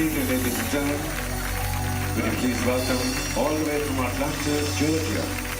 evening, ladies and gentlemen. Would you please welcome, all the way from Atlanta, Georgia.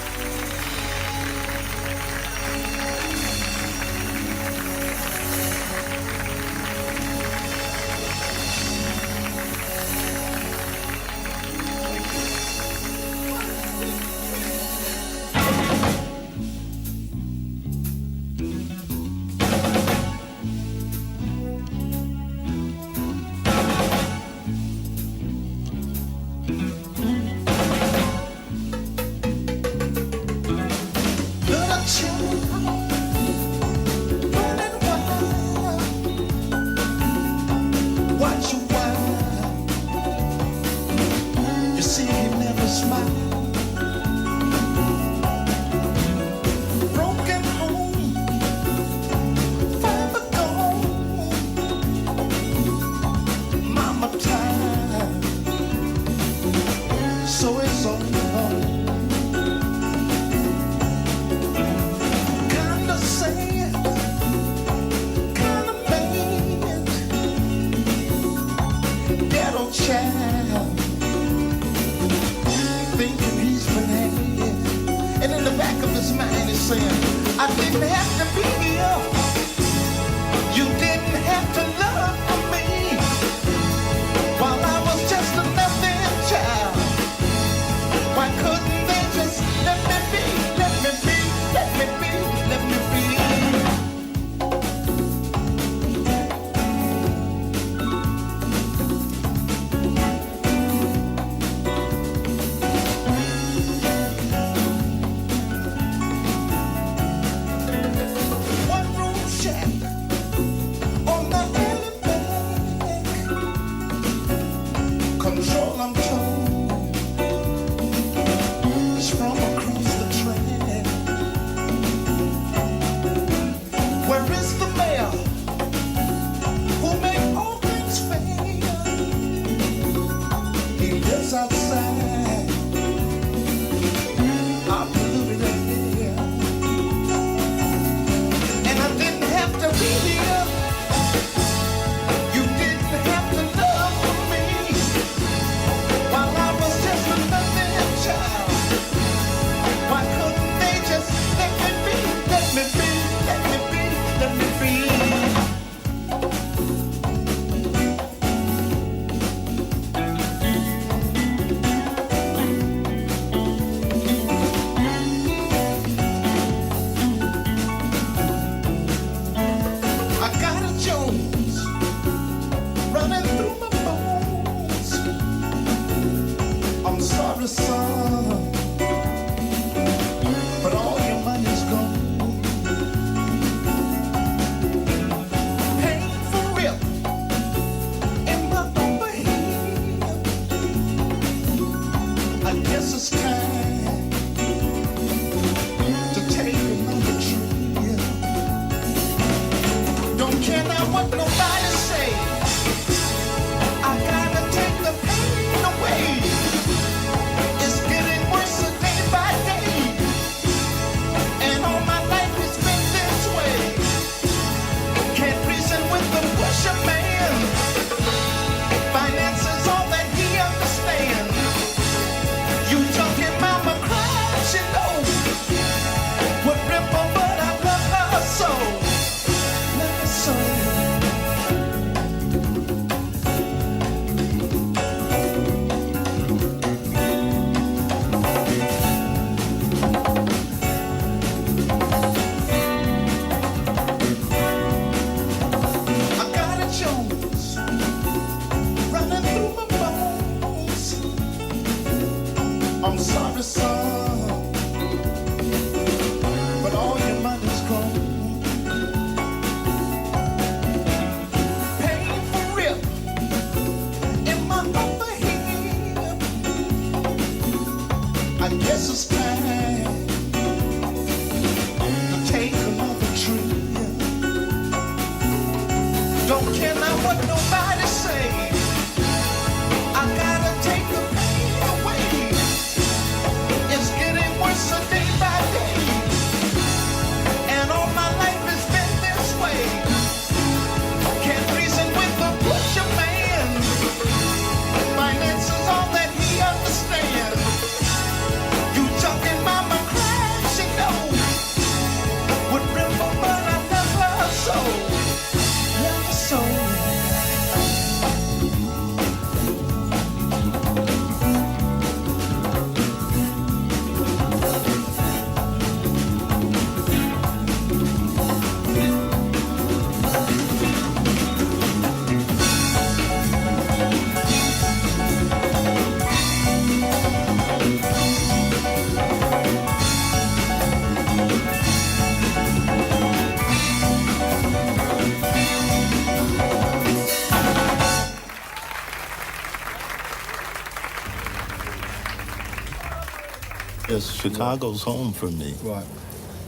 Chicago's home for me. Right.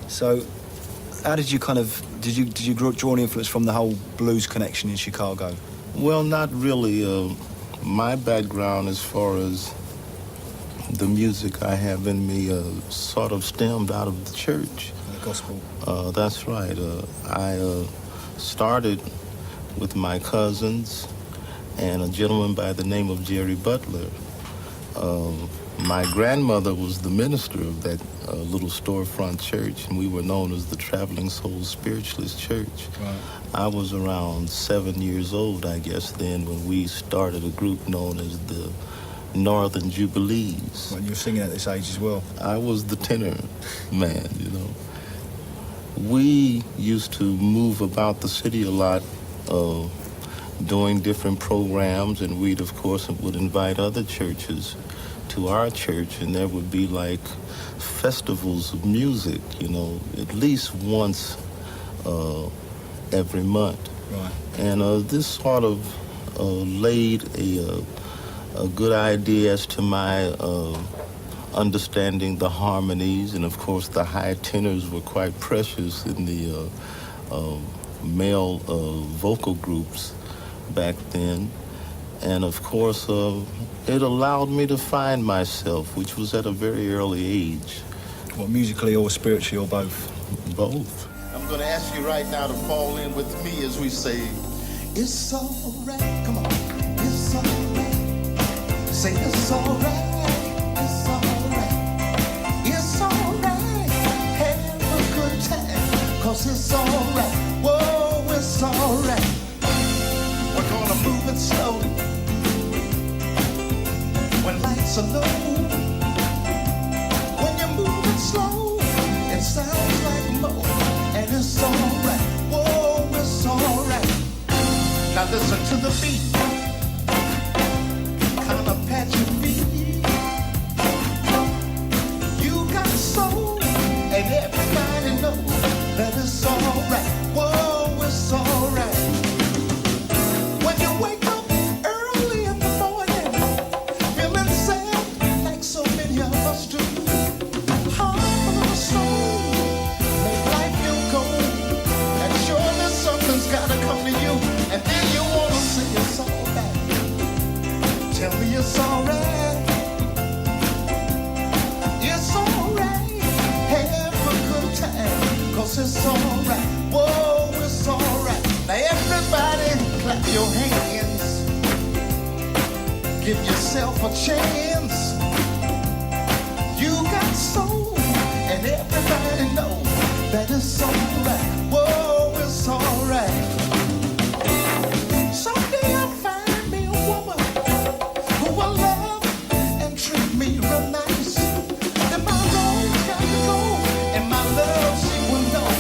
So, how did you did you draw any influence from the whole blues connection in Chicago? Well, not really. My background as far as the music I have in me sort of stemmed out of the church. The gospel. That's right. I started with my cousins and a gentleman by the name of Jerry Butler. My grandmother was the minister of that little storefront church, and we were known as the Traveling Soul Spiritualist Church. Right. I was around 7 years old, I guess, then when we started a group known as the Northern Jubilees. Well, you were singing at this age as well. I was the tenor man, you know. We used to move about the city a lot, doing different programs, and we'd, of course, would invite other churches to our church, and there would be like festivals of music, you know, at least once every month. Right. And this sort of laid a good idea as to my understanding the harmonies, and of course the high tenors were quite precious in the male vocal groups back then. And of course it allowed me to find myself, which was at a very early age. What, musically or spiritually or both? Both. I'm going to ask you right now to fall in with me as we say, it's all right. Come on. It's all right. Say it's all right. It's all right. It's all right. Have a good time. 'Cause it's all right. Whoa, it's all right. We're going to move it slowly. When lights are low, when you move it slow, it sounds like more, and it's alright. Whoa, it's alright. Now listen to the beat, kinda pat your feet. You got soul, and everybody knows that it's alright. Whoa, it's alright. When you wake up early in the morning, feeling sad like so many of us do. Heart full of soul, make life feel cold, and surely something's gotta come to you, and then you wanna say it's alright. Tell me it's alright. It's alright. Have a good time, 'cause it's alright. Whoa, it's alright. Now everybody clap your hands. Give yourself a chance. You got soul, and everybody knows that it's alright. Whoa, it's alright. Someday I'll find me a woman who will love and treat me real nice. And my road's got to go, and my love she will know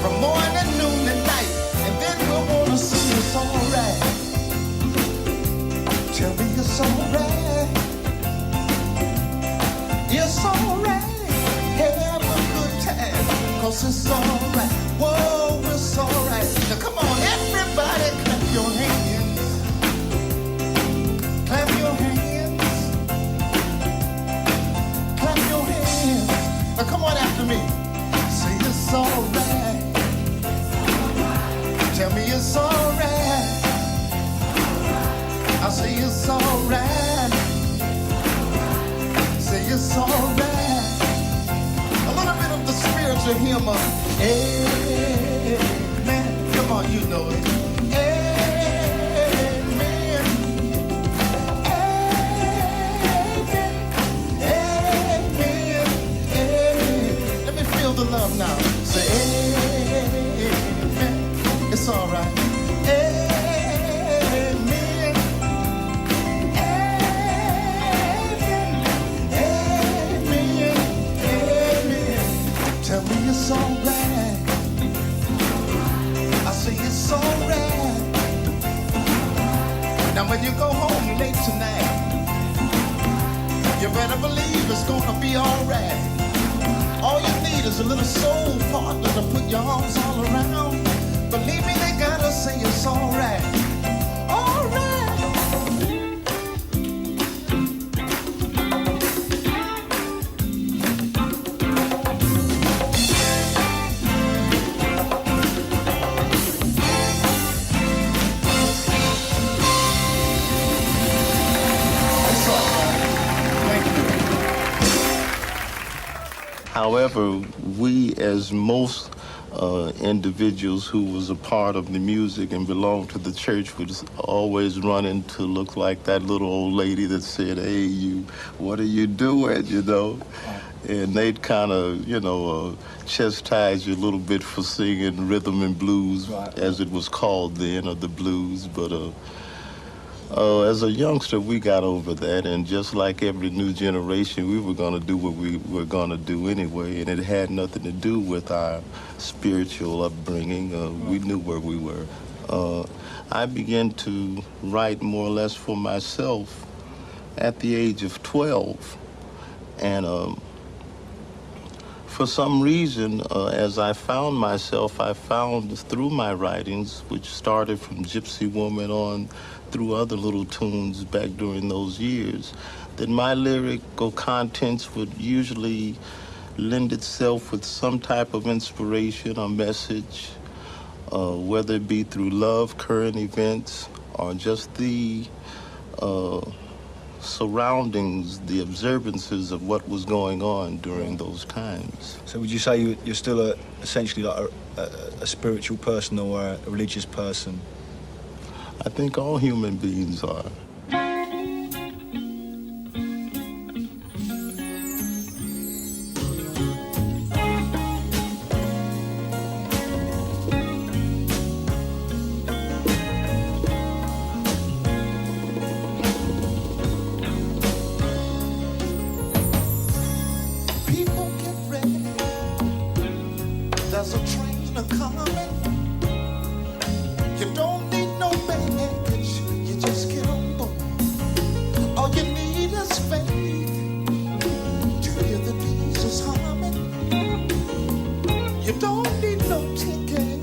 from morning, noon, and night. And then we'll wanna see it's alright. Tell me it's alright. It's alright. Have a good time, 'cause it's alright. Whoa, it's alright. Now come on, everybody, clap your hands. Clap your hands. Clap your hands. Now come on after me. Say it's alright. Tell me it's alright. I say it's alright. Say it's alright. A little bit of the spiritual hymn of amen. Come on, you know it. Amen. Amen. Amen. Amen. Let me feel the love now. Say amen. It's alright. Amen. Amen. Amen. Amen. Tell me it's alright. I say it's alright. Now when you go home late tonight, you better believe it's gonna be alright. All you need is a little soul partner to put your arms all around. Believe me, they gotta say it's alright. Alright. However, we, as most individuals who was a part of the music and belonged to the church, would always run into look like that little old lady that said, "Hey, you, what are you doing?" You know, and they'd kind of, chastise you a little bit for singing rhythm and blues, as it was called then, or the blues. But as a youngster, we got over that, and just like every new generation, we were going to do what we were going to do anyway, and it had nothing to do with our spiritual upbringing. We knew where we were. I began to write more or less for myself at the age of 12, and for some reason, as I found myself, I found through my writings, which started from Gypsy Woman on through other little tunes back during those years, that my lyrical contents would usually lend itself with some type of inspiration or message, whether it be through love, current events, or just the surroundings, the observances of what was going on during those times. So would you say you're still essentially like a spiritual person or a religious person? I think all human beings are. People get ready. There's a train a-coming. You don't need no baggage. You just get on board. All you need is faith to hear the diesels humming. You don't need no ticket.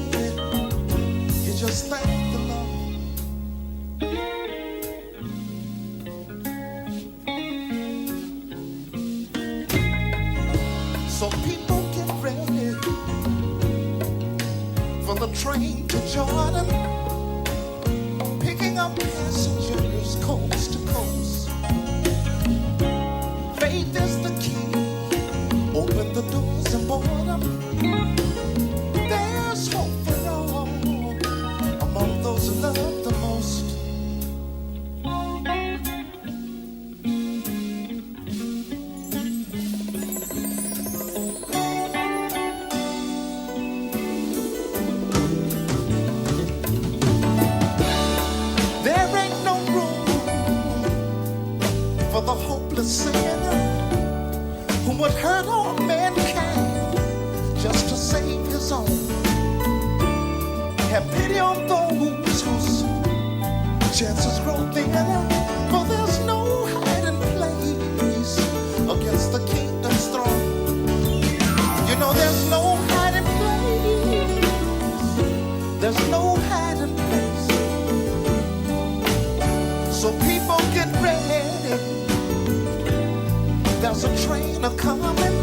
You just thank the Lord. So people get ready for the train to Jordan, picking up passengers coast to coast. Faith is the key. Open the doors and board them. There's hope for all among those who love the most. There ain't no room for the hopeless sinner who would hurt all mankind just to save his own. Have pity on those whose chances grow thinner, for there's no hiding place against the kingdom's throne. You know there's no hiding place. There's no hiding place. So people get ready. There's a train a-coming.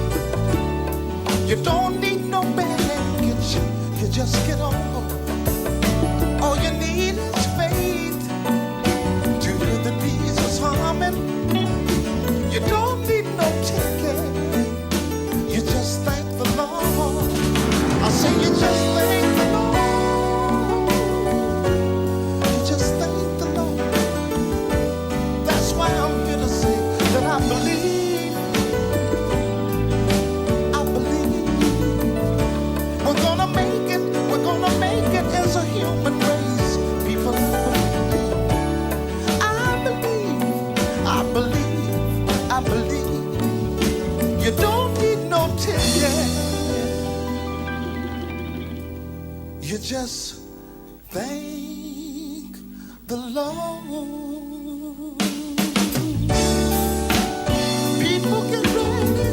You don't need no baggage. You just get on board. All you need is faith to hear the diesels humming. You don't need no ticket. You just thank the Lord. I say you just thank the Lord. You just thank the Lord. That's why I'm here to say that I believe. I believe we're gonna make it. We're gonna make it as a human race. People, I believe. I believe. I believe. You don't need no ticket. You just thank the Lord. People get ready.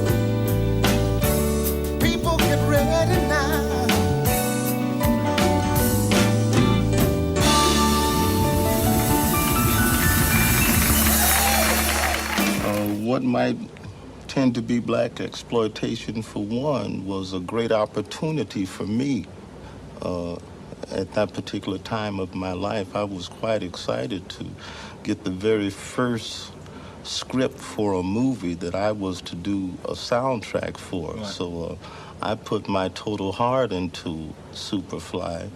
People get ready now. What might tend to be black exploitation, for one, was a great opportunity for me. At that particular time of my life, I was quite excited to get the very first script for a movie that I was to do a soundtrack for. Right. So I put my total heart into Superfly.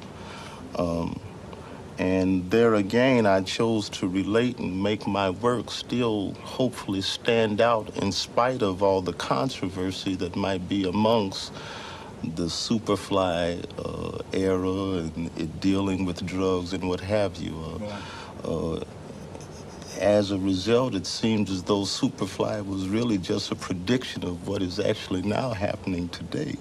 And there again, I chose to relate and make my work still hopefully stand out in spite of all the controversy that might be amongst the Superfly era and it dealing with drugs and what have you. As a result, it seems as though Superfly was really just a prediction of what is actually now happening today.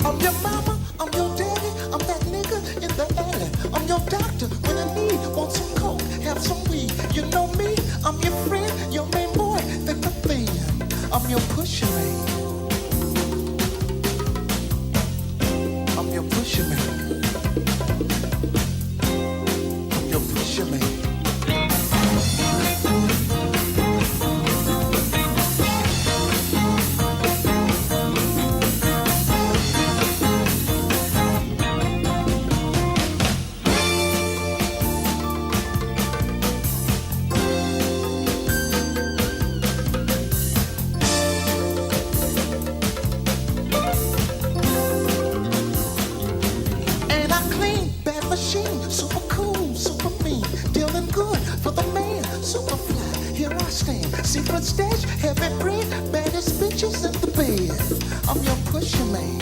I'm your mama, I'm your daddy, I'm that nigga in the alley. I'm your doctor when I need, want some coke, have some weed. You know me, I'm your friend, your main boy, the thing. I'm your pusher man. I'm your pusher man. I'm your pusher man. And I clean, bad machine, super cool, super mean, dealing good for the man, super fly. Here I stand, secret stash, heavy bread, baddest bitches in the bed. I'm your pusher man.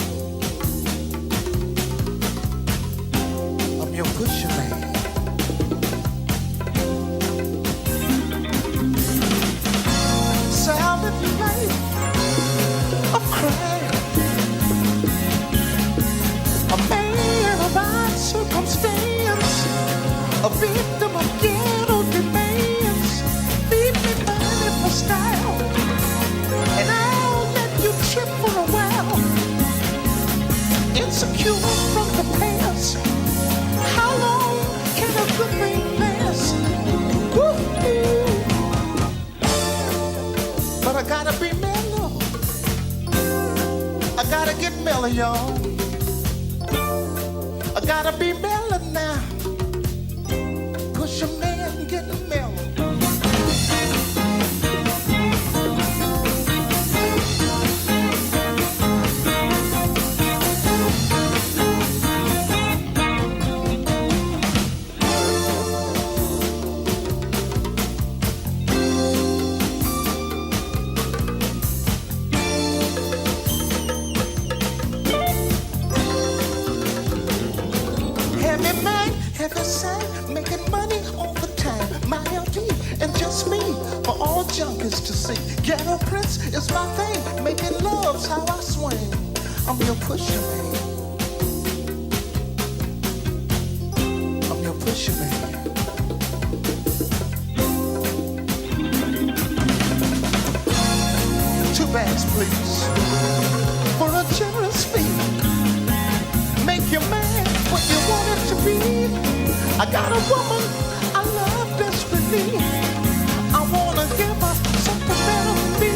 I'm your pusher man. Silent life of crime. A man of odd circumstance, a victim of ghetto demands. Leave me money for style, and I'll let you trip for a while. Insecure from the past, how long can a good thing last? Woo-hoo. But I gotta be mellow. I gotta get mellow, y'all. I gotta be mellow now. Push a man getting mellow. Heavy mind, heavy side, making money all the time. My LD and just me for all junkies to see. Ghetto Prince is my thing, making love's how I swing. I'm your pusher man. I'm your pusher man. Two bags, please, for a generous fee. Make your man what you want it to be. I got a woman I love desperately. I wanna give her something better than me.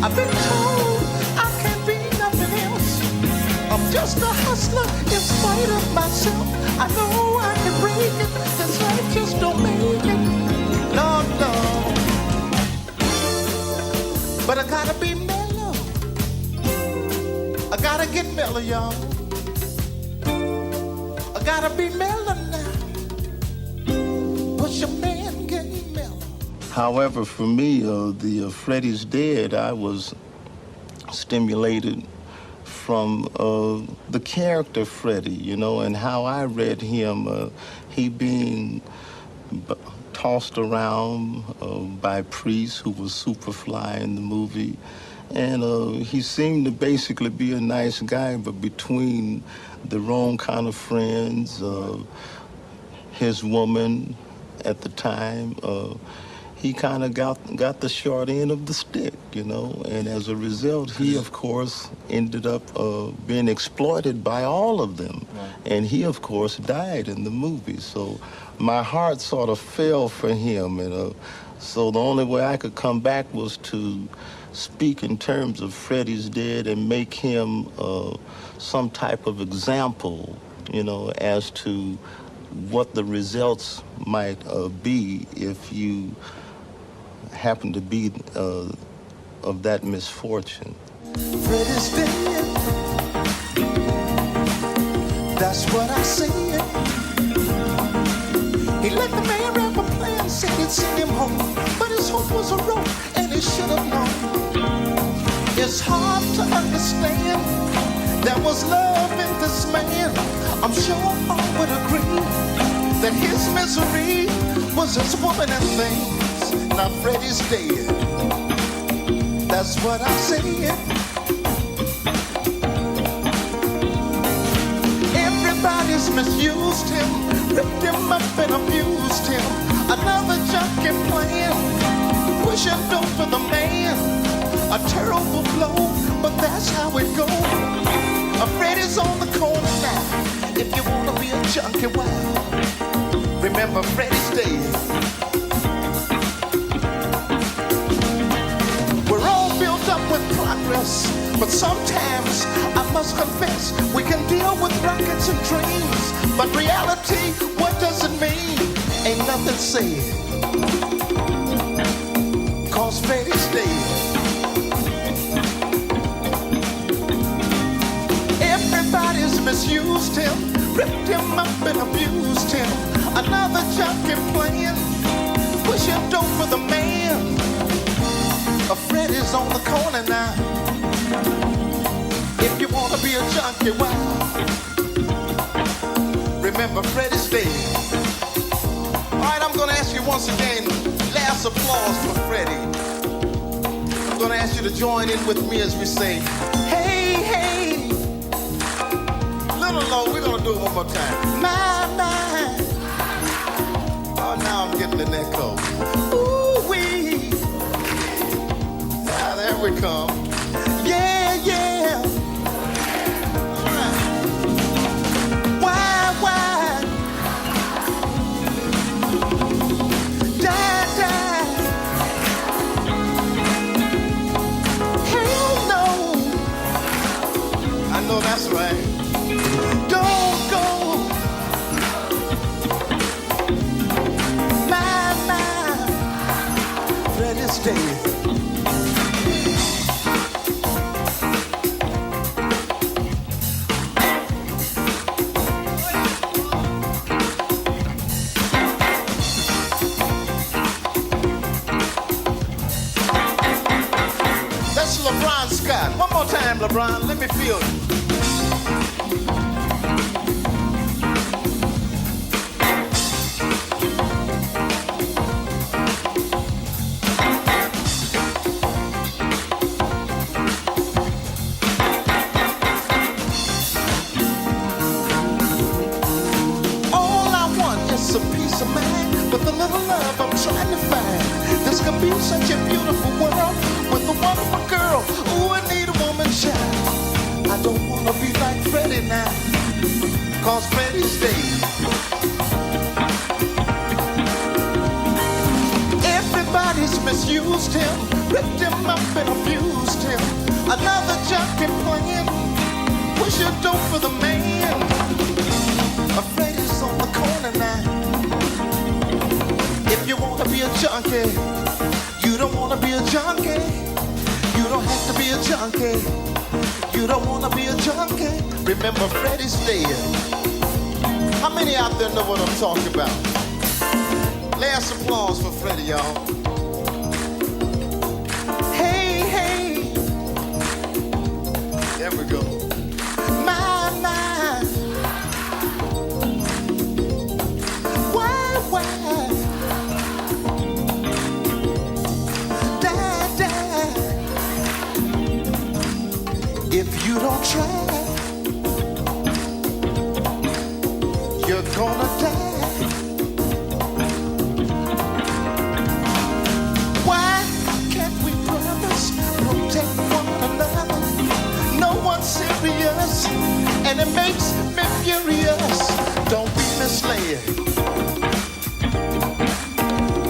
I've been told I can't be nothing else. I'm just a hustler in spite of myself. I know I can break it. This life just don't make it. No, no. But I gotta be mellow. I gotta get mellow, y'all. I gotta be mellow now. Push a man getting mellow. However, for me, the Freddie's Dead, I was stimulated from the character Freddie, you know, and how I read him, he being tossed around by Priest, who was Superfly in the movie. And he seemed to basically be a nice guy, but between the wrong kind of friends, his woman at the time, he kind of got the short end of the stick, you know, and as a result, he of course ended up being exploited by all of them, and he of course died in the movie. So my heart sort of fell for him, and so the only way I could come back was to speak in terms of Freddie's dead and make him some type of example, you know, as to what the results might be if you happen to be of that misfortune. Freddie's dead. That's what I said. He let the man rap a plan, said he'd send him home, but his hope was a rope, and he should have known. It's hard to understand. There was love in this man. I'm sure all would agree that his misery was his woman and things. Now Freddie's dead. That's what I said. Everybody's misused him, ripped him up and abused him. Another junkie plan, pushing dope for the man. A terrible blow, but that's how it goes. Freddie's on the corner now. If you wanna be a junkie, wow, remember Freddie's dead. We're all built up with progress, but sometimes I must confess we can deal with rockets and dreams, but reality, what does it mean? Ain't nothing said, 'cause Freddie's dead. Everybody's misused him, ripped him up and abused him. Another junkie playing, pushing dope for the man. Freddie's on the corner now. If you wanna be a junkie, wow, remember Freddie's dead. All right, I'm gonna ask you once again, last applause for Freddie. I'm gonna ask you to join in with me as we say, hey, hey. A little low, we're gonna do it one more time. My, my. Oh, now I'm getting an echo. Ooh-wee. Now there we come. Yeah, yeah. All right. Why? Die. Hell no. I know that's right. Don't go. My, Freddie's dead. One more time, LeBron, let me feel it. All I want is a peace of mind with a little love I'm trying to find. This can be such a beautiful world with a wonderful girl. Ooh, I need a woman child. I don't wanna be like Freddie now, 'cause Freddie's dead. Everybody's misused him, ripped him up and abused him. Another junkie playing, push your dope for the man. Freddie's on the corner now. If you wanna be a junkie, you don't wanna be a junkie. You don't have to be a junkie. You don't wanna be a junkie. Remember, Freddie's dead. How many out there know what I'm talking about? Last applause for Freddie, y'all. Hey, hey. There we go. My. Why? If you don't try, you're gonna die. makes me furious. Don't be misled.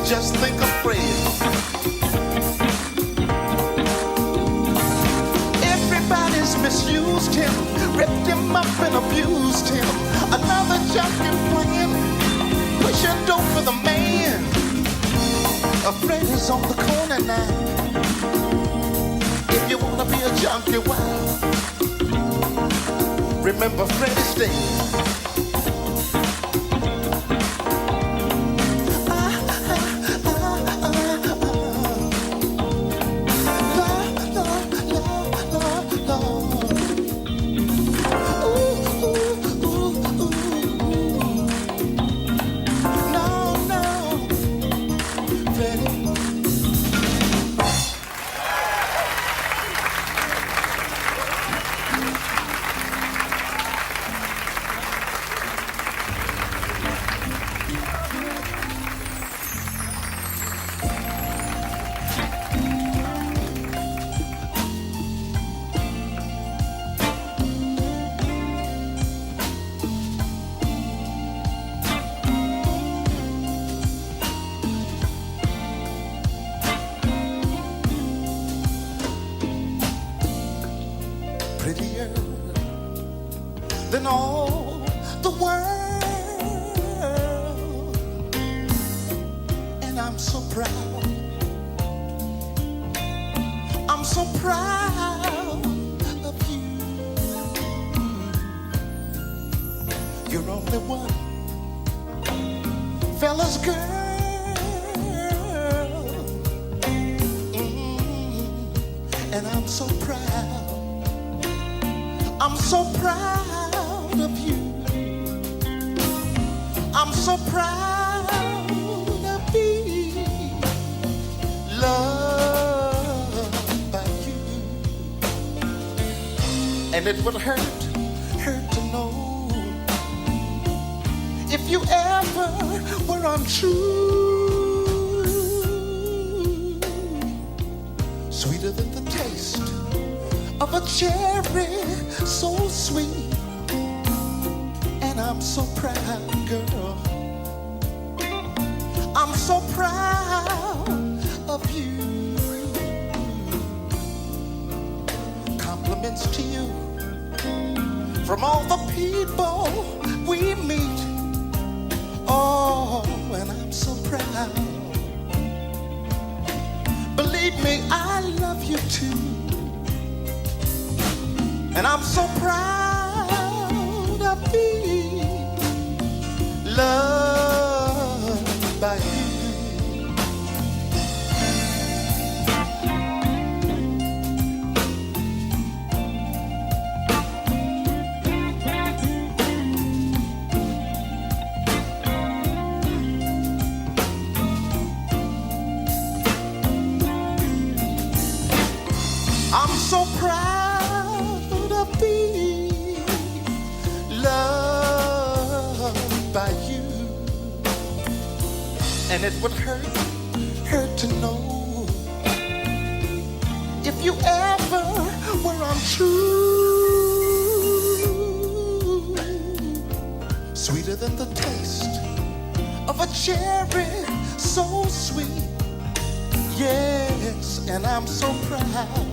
Just think of Fred. Everybody's misused him, ripped him up and abused him. Another junkie playing, pushing dope for the man. A Fred is on the corner now. If you wanna be a junkie, wow, remember Freddy's day. Prettier than all the world, and I'm so proud. I'm so proud of you. You're only one fella's girl, and I'm so proud. I'm so proud of you. I'm so proud to be loved by you. And it would hurt to know if you ever were untrue. Sweeter than the taste of a cherry, so sweet. And I'm so proud, girl. I'm so proud of you. Compliments to you from all the people we meet. Oh, and I'm so proud. Believe me, I love you too. And I'm so proud to be loved by you. I'm so proud to be loved by you. And it would hurt to know if you ever were untrue. Sweeter than the taste of a cherry, so sweet. Yes, and I'm so proud.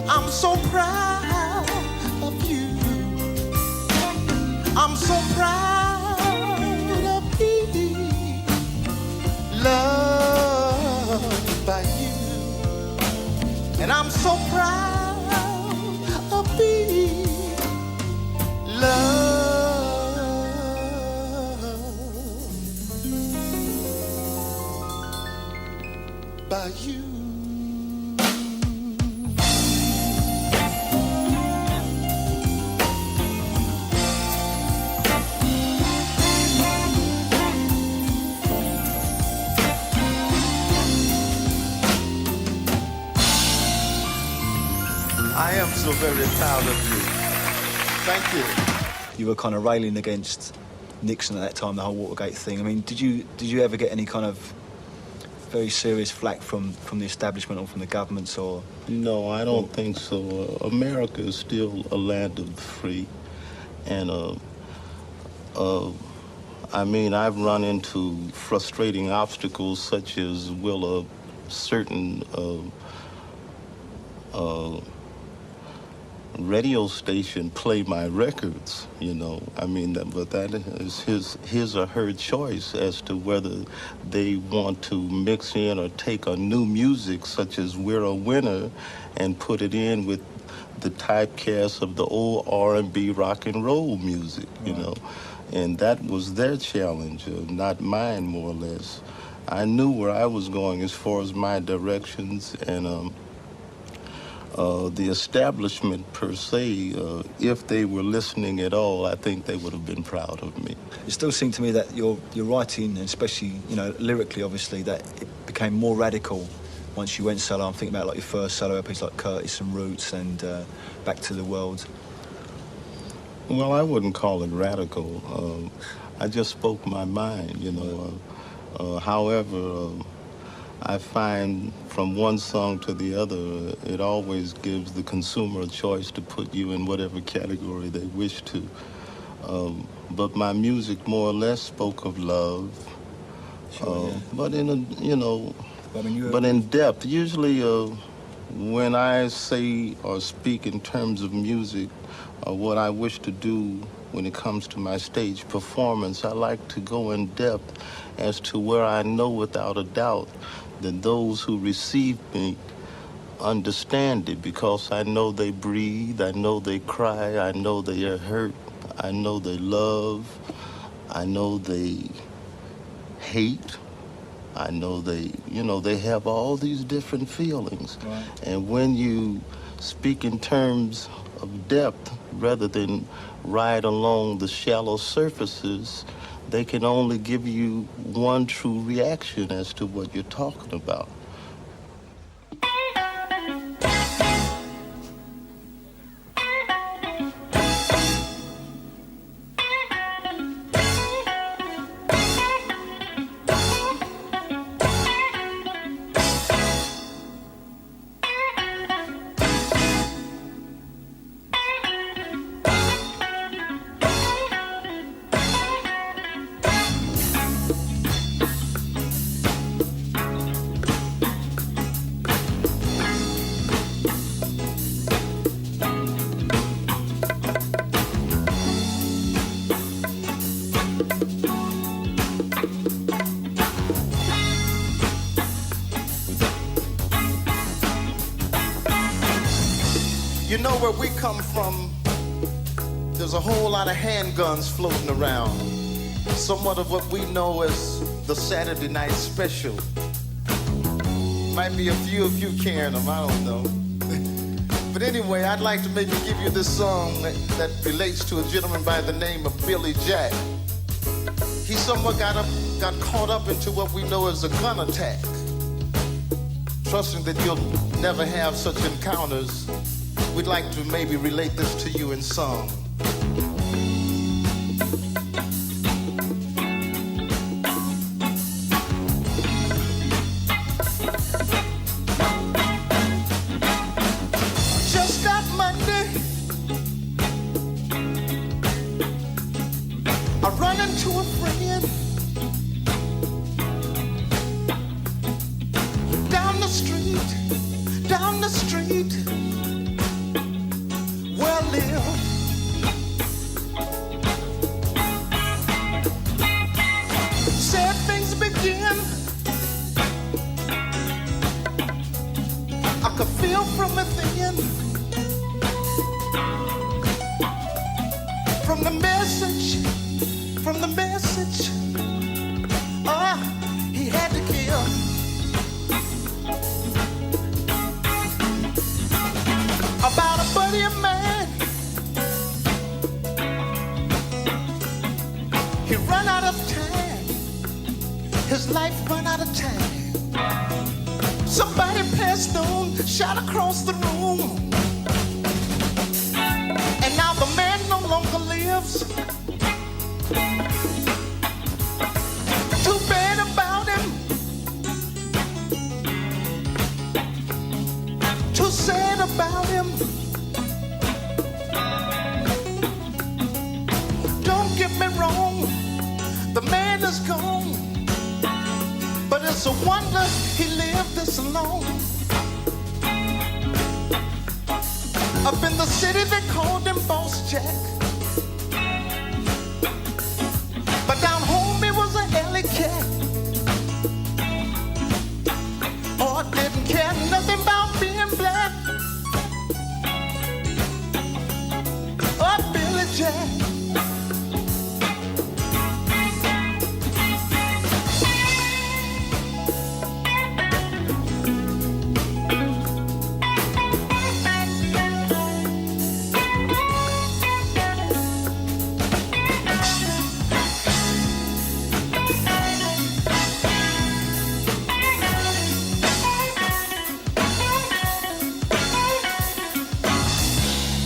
I'm so proud of you. I'm so proud to be loved by you. And I'm so proud of being loved by you. I am so very proud of you. Thank you. You were kind of railing against Nixon at that time, the whole Watergate thing. I mean, did you ever get any kind of very serious flack from the establishment or from the governments, or? No, I don't think so. America is still a land of the free, and I mean, I've run into frustrating obstacles such as will a certain radio station play my records, you know. I mean, but that is his or her choice as to whether they want to mix in or take a new music such as We're a Winner and put it in with the typecast of the old R&B rock and roll music, you know. And that was their challenge, not mine, more or less. I knew where I was going as far as my directions, and the establishment per se, if they were listening at all, I think they would have been proud of me. It still seemed to me that your writing, and especially, you know, lyrically, obviously, that it became more radical once you went solo. I'm thinking about like your first solo EPs like Curtis and Roots and Back to the World. Well, I wouldn't call it radical. I just spoke my mind, you know. However, I find from one song to the other, it always gives the consumer a choice to put you in whatever category they wish to. But my music more or less spoke of love, but in a, you know, but in depth. Usually, when I say or speak in terms of music, what I wish to do when it comes to my stage performance, I like to go in depth as to where I know without a doubt that those who receive me understand it, because I know they breathe, I know they cry, I know they are hurt, I know they love, I know they hate, I know they, you know, they have all these different feelings. Right. And when you speak in terms of depth rather than ride along the shallow surfaces, they can only give you one true reaction as to what you're talking about. You know where we come from, there's a whole lot of handguns floating around. Somewhat of what we know as the Saturday night special. Might be a few of you carrying them, I don't know. But anyway, I'd like to maybe give you this song that relates to a gentleman by the name of Billy Jack. He somewhat got caught up into what we know as a gun attack. Trusting that you'll never have such encounters, we'd like to maybe relate this to you in song. Just that Monday, I run into a friend down the street. Well, live. Sad things begin. I could feel from within. From the message. He had to kill. About a buddy of mine. He run out of time. His life run out of time. Somebody passed on, shot across the room. And now the man no longer lives. Too bad about him. get me wrong, the man is gone, but it's a wonder he lived this long. Up in the city they called him Boss Jack, but down home he was an alley cat. Oh, didn't care nothing about being black. Oh, Billy Jack.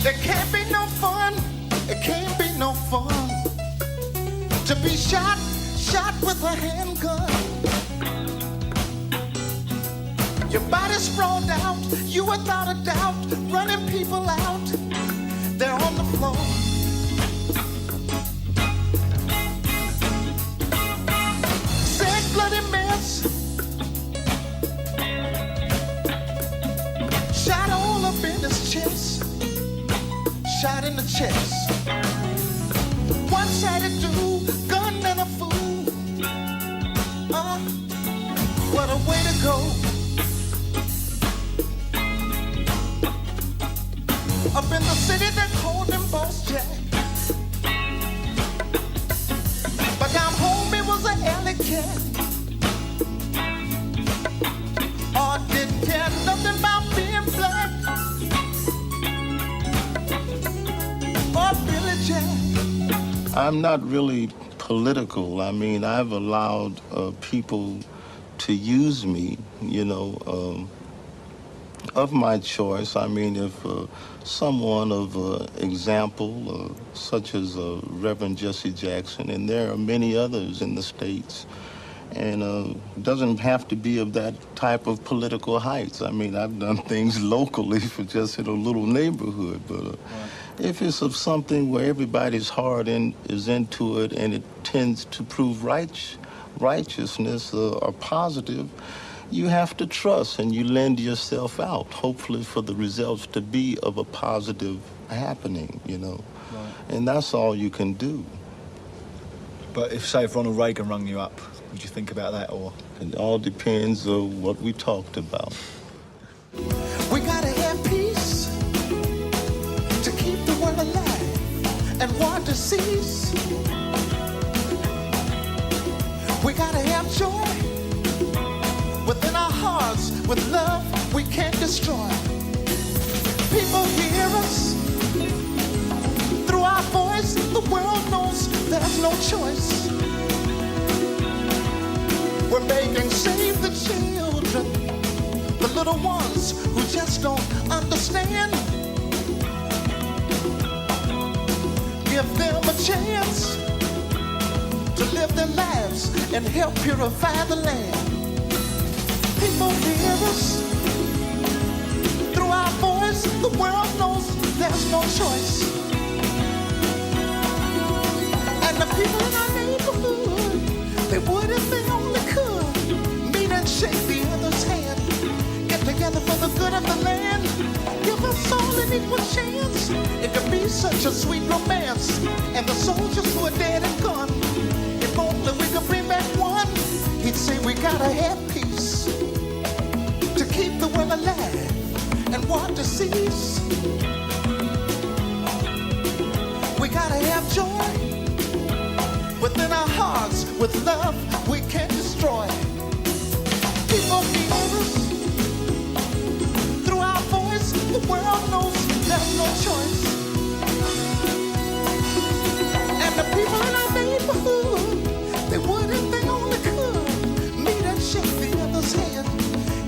It can't be no fun, it can't be no fun to be shot with a handgun. Your body sprawled out, you without a doubt, running people out, they're on the floor. Sick bloody mess, shot all up in his chest. Shot in the chest. One-sided dude, gunman a fool. What a way to go. Up in the city they called him Boss Jack, but down home he was an alley cat. Oh, didn't care nothing about being black. I'm not really political. I mean, I've allowed people to use me, you know, of my choice. I mean, if someone of example, such as Reverend Jesse Jackson, and there are many others in the States, and doesn't have to be of that type of political heights. I mean, I've done things locally for just in a little neighborhood, but if it's of something where everybody's heart is into it and it tends to prove righteousness or positive, you have to trust and you lend yourself out, hopefully for the results to be of a positive happening, you know. Right. And that's all you can do. But if Ronald Reagan rung you up, would you think about that, or? It all depends on what we talked about. We gotta have peace to keep the world alive and war to cease. We gotta have joy within our hearts. With love we can't destroy. People hear us through our voice. The world knows there's no choice. We're begging, save the children, the little ones who just don't understand. Give them a chance to live their lives and help purify the land. People hear us through our voice. The world knows there's no choice. And the people in our neighborhood, they would if they only could meet and shake the other's hand. Get together for the good of the land. Give us all an equal chance. It could be such a sweet romance. And the soldiers who are dead and gone, if only we could bring back one, he'd say we gotta have peace to keep the world alive and war to cease. We gotta have joy within our hearts. With love we can't destroy. People hear us through our voice. The world knows there's no choice. And the people in our neighborhood, they would if they only could meet and shake the other's hand.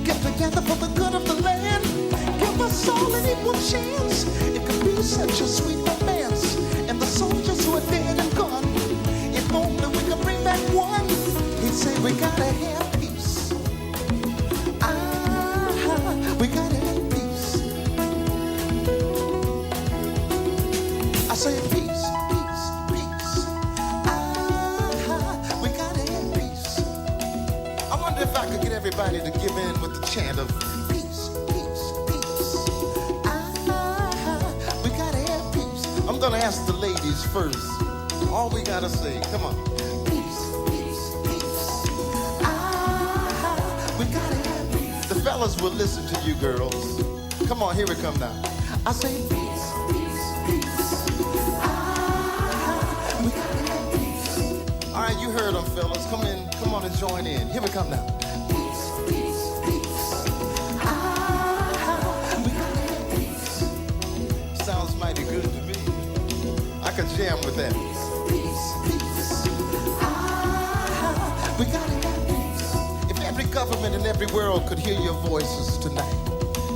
Get together for the good of the land. Give us all an equal chance. It could be such a sweet romance. And the soldiers who are dead and gone, if only we could bring back one, he'd say we gotta have peace. We gotta have peace. I say peace, peace, peace. everybody to give in with the chant of peace, peace, peace. We gotta have peace. I'm gonna ask the ladies first. All we gotta say, come on. Peace, peace, peace. We gotta have peace. The fellas will listen to you girls. Come on, here we come now. I say peace, peace, peace. We gotta have peace. All right, you heard them, fellas. Come on and join in. Here we come now. Peace, peace, peace. We gotta have peace. Sounds mighty good to me. I can jam with that. Peace, peace. We gotta have peace. If every government in every world could hear your voices tonight.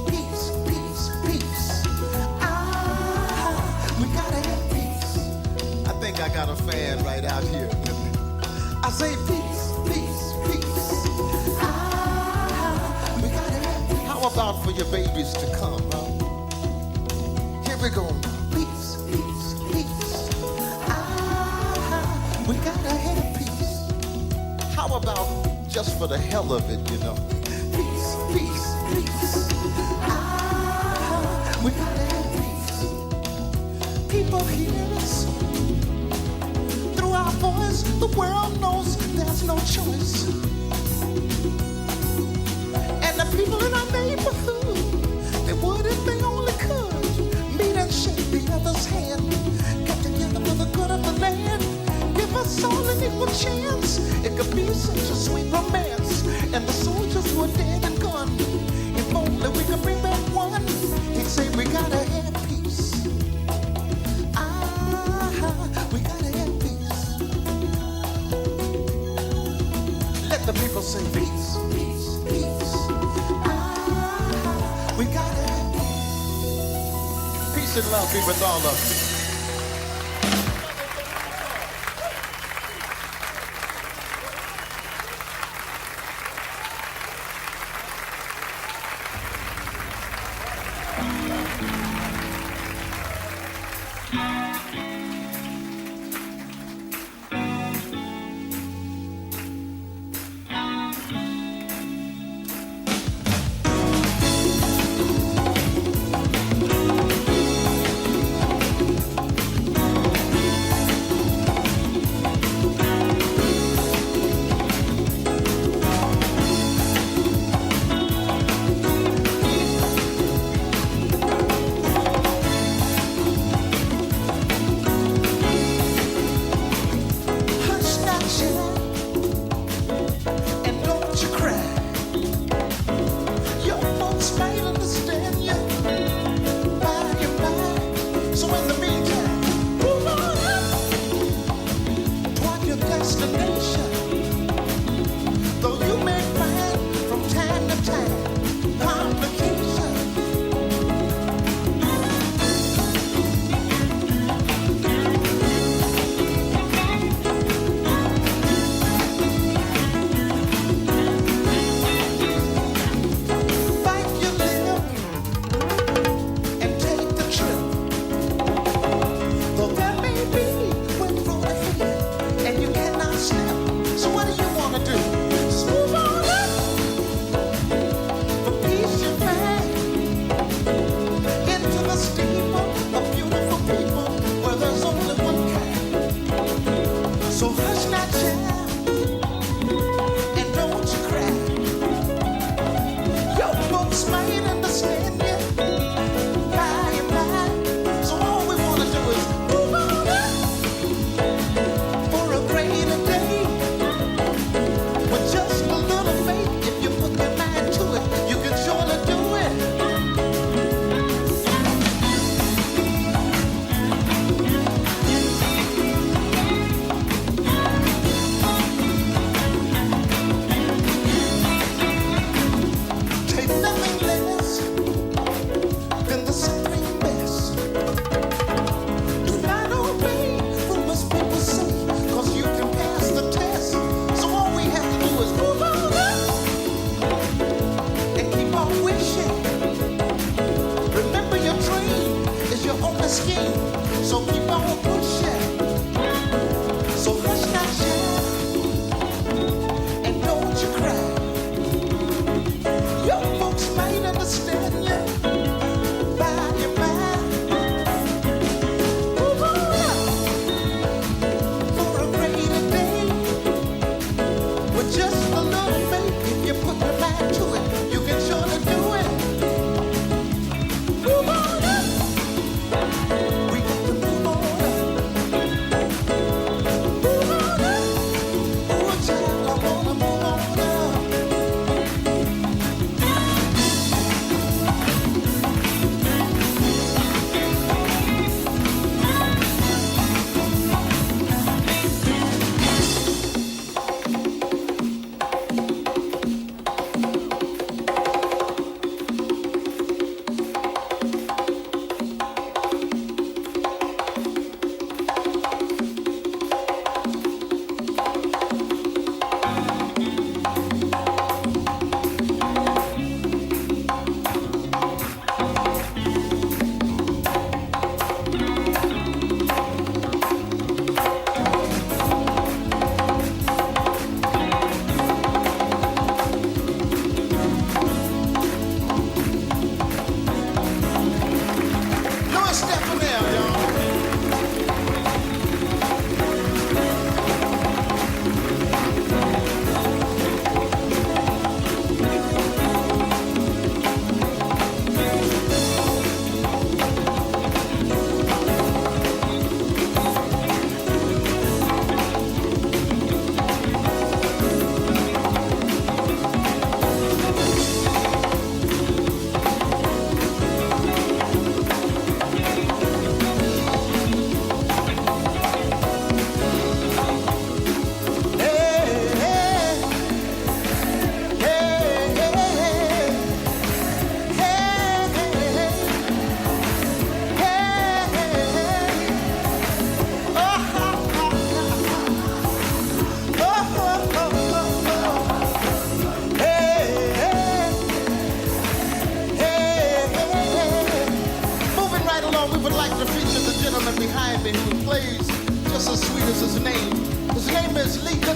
Peace, peace, peace. We gotta have peace. I think I got a fan right out here. I say peace, peace, peace. We gotta have peace. How about for your babies to come, huh? Here we go. Peace, peace, peace. We gotta have peace. How about just for the hell of it, you know? Peace, peace, peace. We gotta have peace. People hear us. Through our voice, the world knows there's no choice. And the people in our neighborhood, they would if they only could meet and shake the other's hand. Get together for the good of the land. Give us all an equal chance. It could be such a sweet romance. And the soldiers who are dead and gone, if only we could bring back one, he'd say we gotta have peace. We gotta have peace. Let the people say peace, peace, peace. We gotta have peace. Peace and love be with all of you.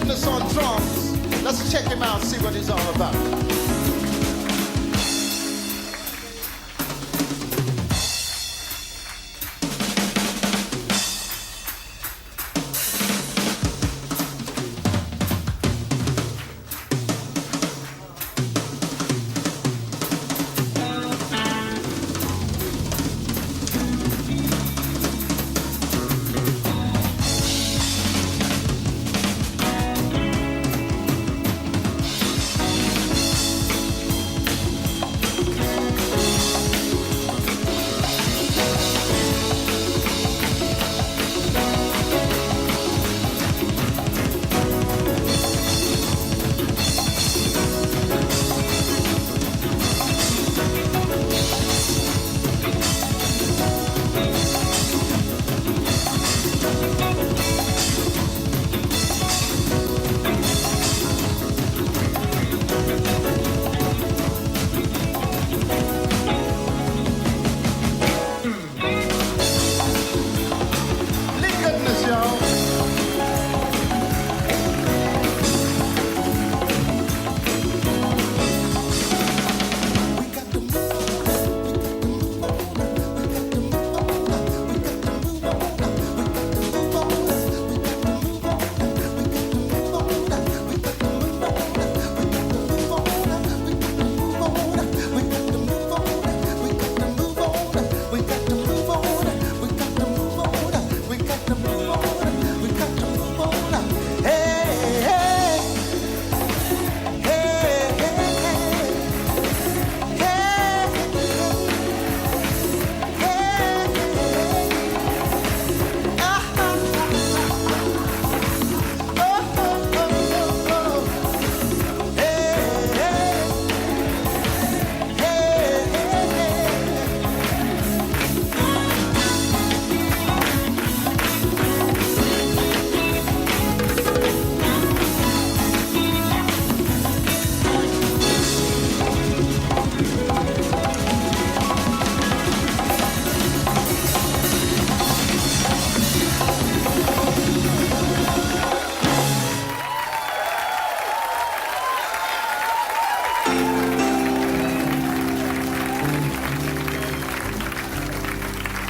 Goodness on drums. Let's check him out, see what he's all about.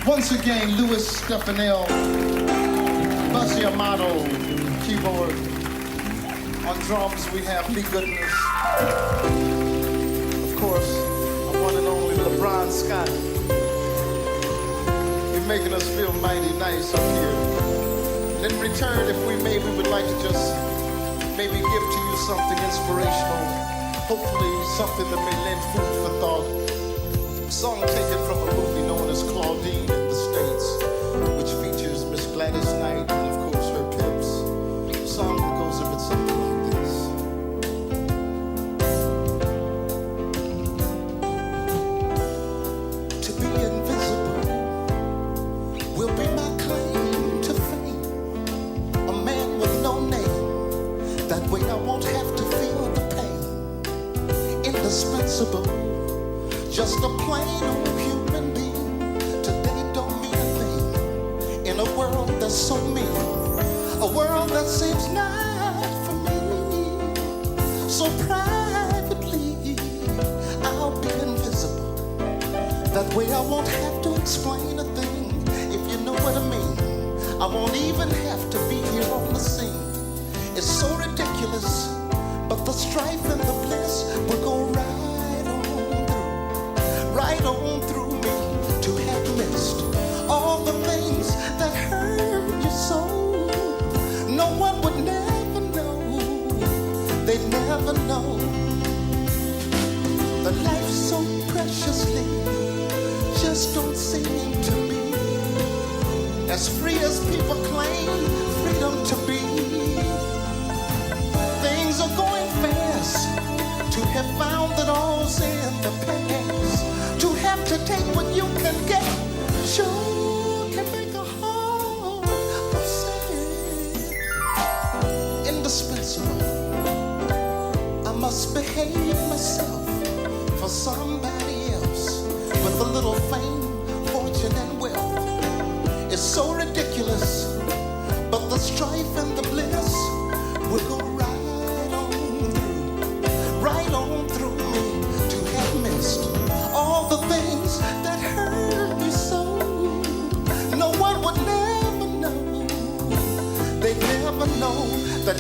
Once again, Louis Stefanel, Bussy Amato, keyboard. On drums, we have Lee Goodness. Of course, the one and only LeBron Scott. You're making us feel mighty nice up here. And in return, if we may, we would like to just maybe give to you something inspirational. Hopefully, something that may lend food for thought. A song taken from a movie known as Claudine in the States, which features Miss Gladys Knight and, of course, her pimps. A song that goes a bit something like this. To be invisible will be my claim to fame. A man with no name, that way I won't have to feel the pain. Indispensable. Just a plain old human being. Today don't mean a thing in a world that's so mean, a world that seems not for me. So privately, I'll be invisible. That way I won't have to explain a thing, if you know what I mean. I won't even have to be here on the scene. It's so ridiculous, but the strife and the bliss will go right on through me, to have missed all the things that hurt you so. No one would never know, they'd never know that life so preciously just don't seem to be as free as people claim freedom to be. Things are going fast, to have found that all's in the past. To have to take what you can get sure can make a heart upset. Indispensable. I must behave myself for somebody else with a little fame, fortune, and wealth. It's so ridiculous, but the strife and the bliss will go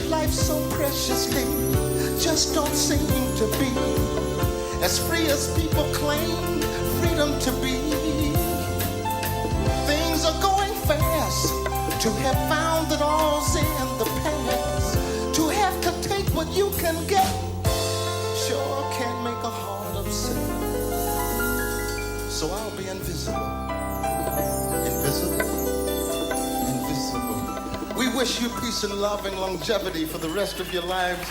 life so preciously just don't seem to be as free as people claim freedom to be. Things are going fast. To have found that all's in the past, to have to take what you can get, sure can make a heart upset. So I'll be invisible, invisible, invisible. We wish you peace and love and longevity for the rest of your lives.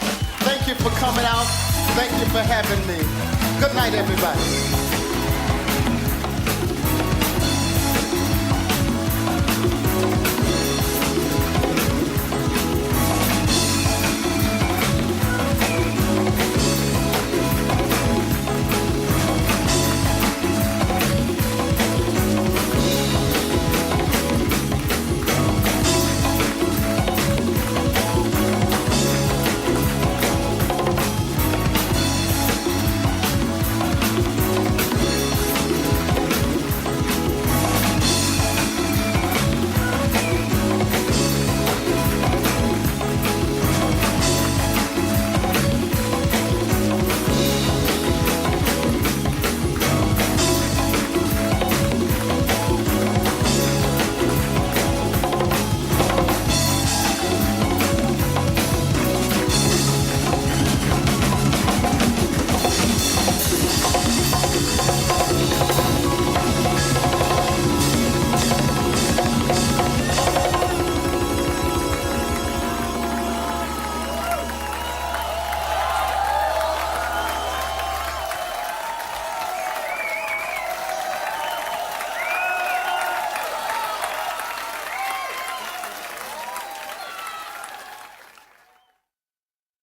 Thank you for coming out. Thank you for having me. Good night, everybody.